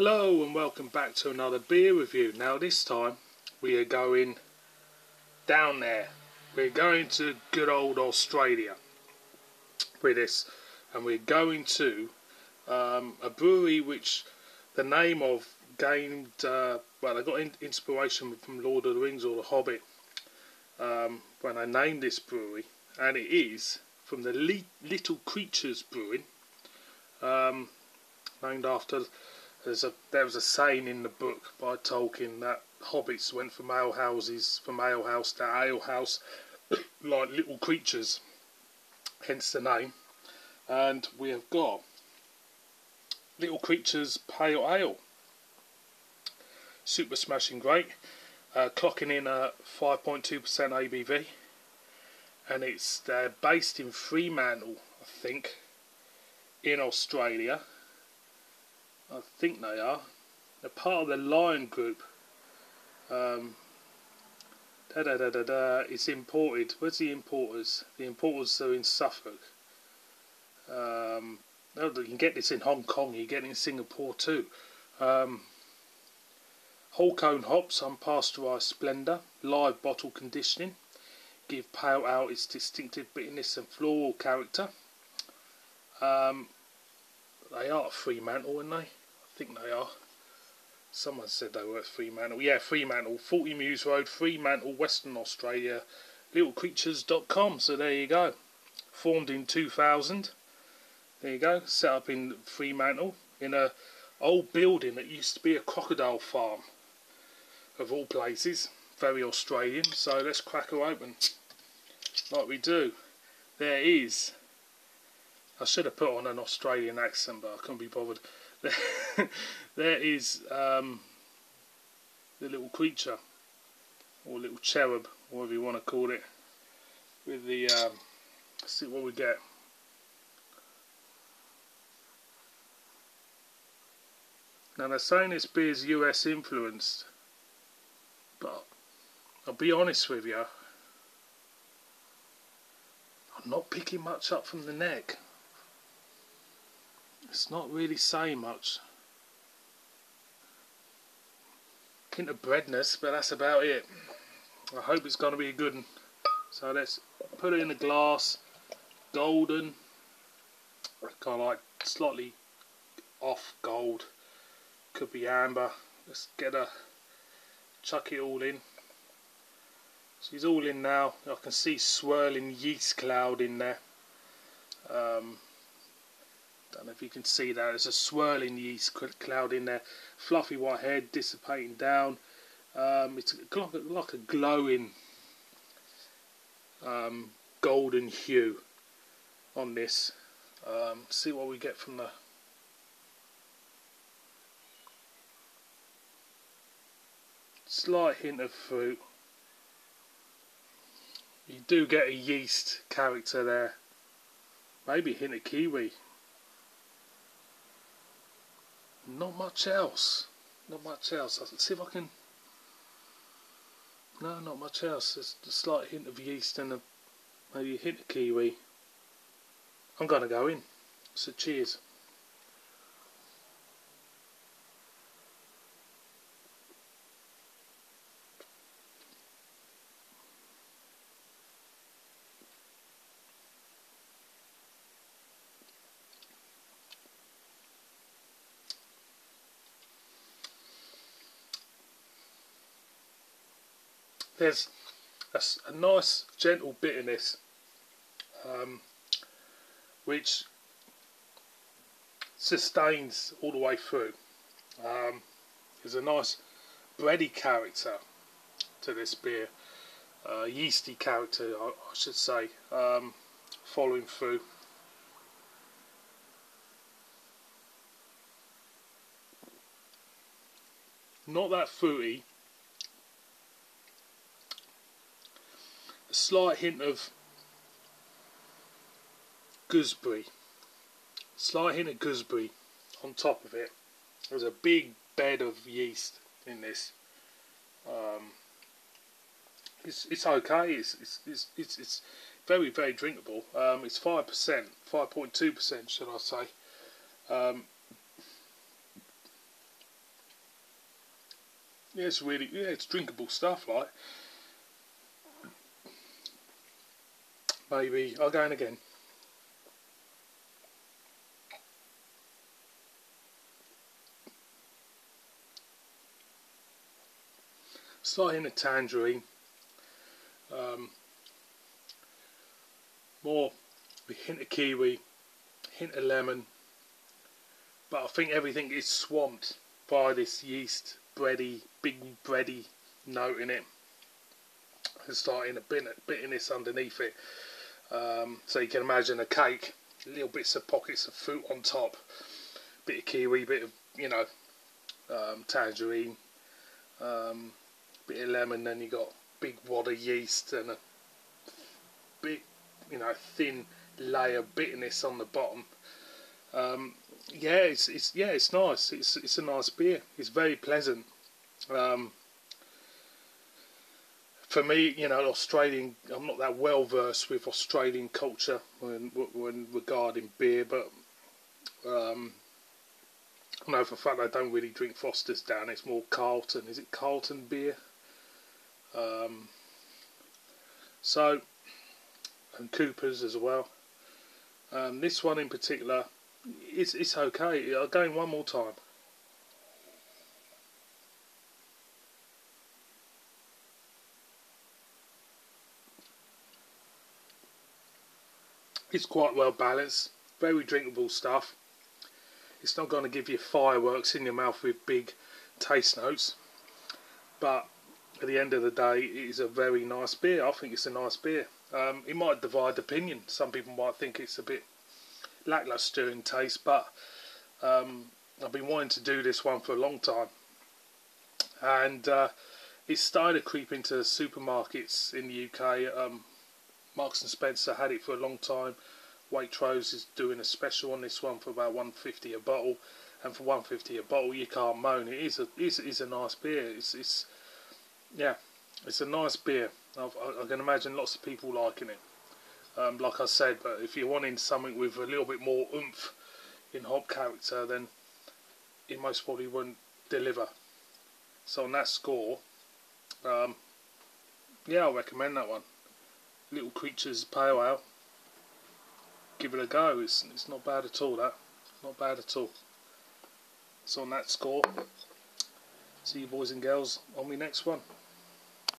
Hello and welcome back to another beer review. Now this time we are going down there. We're going to good old Australia with this, and we're going to a brewery which the name of gained, well, they got inspiration from Lord of the Rings or The Hobbit when they named this brewery, and it is from the Little Creatures Brewing, named after. There was a saying in the book by Tolkien that hobbits went from alehouse to alehouse like little creatures, hence the name. And we have got Little Creatures Pale Ale, super smashing great, clocking in at 5.2% ABV, and they're based in Fremantle, I think, in Australia. I think they are. They're part of the Lion Group. It's imported. Where's the importers? The importers are in Suffolk. You can get this in Hong Kong. You get it in Singapore too. Whole cone hops, unpasteurised splendour, live bottle conditioning, give pale ale its distinctive bitterness and floral character. They are Fremantle, aren't they? I think they are. Someone said they were at Fremantle. Yeah, Fremantle, 40 Muse Road, Fremantle, Western Australia, littlecreatures.com. So there you go. Formed in 2000. There you go. Set up in Fremantle in a old building that used to be a crocodile farm. Of all places. Very Australian. So let's crack her open. Like we do. There is. I should have put on an Australian accent, but I couldn't be bothered. There is the little creature, or little cherub, whatever you want to call it, with the, let's see what we get. Now they're saying this beer is US influenced, but I'll be honest with you, I'm not picking much up from the neck. It's not really saying much. Hint of breadness, but that's about it. I hope it's going to be a good one. So let's put it in a glass. Golden. Kind of like slightly off gold. Could be amber. Let's chuck it all in. She's all in now. I can see swirling yeast cloud in there. Don't know if you can see that. There's a swirling yeast cloud in there. Fluffy white head dissipating down. It's like a glowing golden hue on this. See what we get from the slight hint of fruit. You do get a yeast character there. Maybe a hint of kiwi. Not much else. Not much else. Let's see if I can. No, not much else. There's a slight hint of yeast and maybe a hint of kiwi. I'm going to go in. So cheers. There's a nice gentle bitterness, which sustains all the way through. There's a nice bready character to this beer, yeasty character I should say, following through. Not that fruity. A slight hint of gooseberry. Slight hint of gooseberry on top of it. There's a big bed of yeast in this. It's okay. It's very, very drinkable. It's 5%, 5.2%, should I say. Yeah, it's really, yeah, it's drinkable stuff. Like, maybe I'll go in again. Slight a tangerine, um, more a hint of kiwi, hint of lemon, but I think everything is swamped by this yeast, bready, big bready note in it. And starting a bitterness underneath it. So you can imagine a cake, little bits of pockets of fruit on top, bit of kiwi, bit of tangerine, bit of lemon. Then you got big wad of yeast and a big, thin layer of bitterness on the bottom. Yeah, it's nice. It's a nice beer. It's very pleasant. For me, Australian. I'm not that well versed with Australian culture when regarding beer, but I know for a fact I don't really drink Foster's down. It's more Carlton. Is it Carlton beer? So, and Cooper's as well. This one in particular, it's okay. I'll go in one more time. It's quite well balanced, very drinkable stuff. It's not going to give you fireworks in your mouth with big taste notes, but at the end of the day, it is a very nice beer. I think it's a nice beer. It might divide opinion. Some people might think it's a bit lackluster in taste, but I've been wanting to do this one for a long time, and it's started to creep into supermarkets in the UK. Marks and Spencer had it for a long time. Waitrose is doing a special on this one for about $1.50 a bottle, and for $1.50 a bottle, you can't moan. It is a nice beer. It's a nice beer. I can imagine lots of people liking it. Like I said, but if you're wanting something with a little bit more oomph in hop character, then it most probably wouldn't deliver. So on that score, yeah, I recommend that one. Little Creatures Pale Ale. Give it a go. It's not bad at all. That not bad at all. So on that score, see you boys and girls on my next one.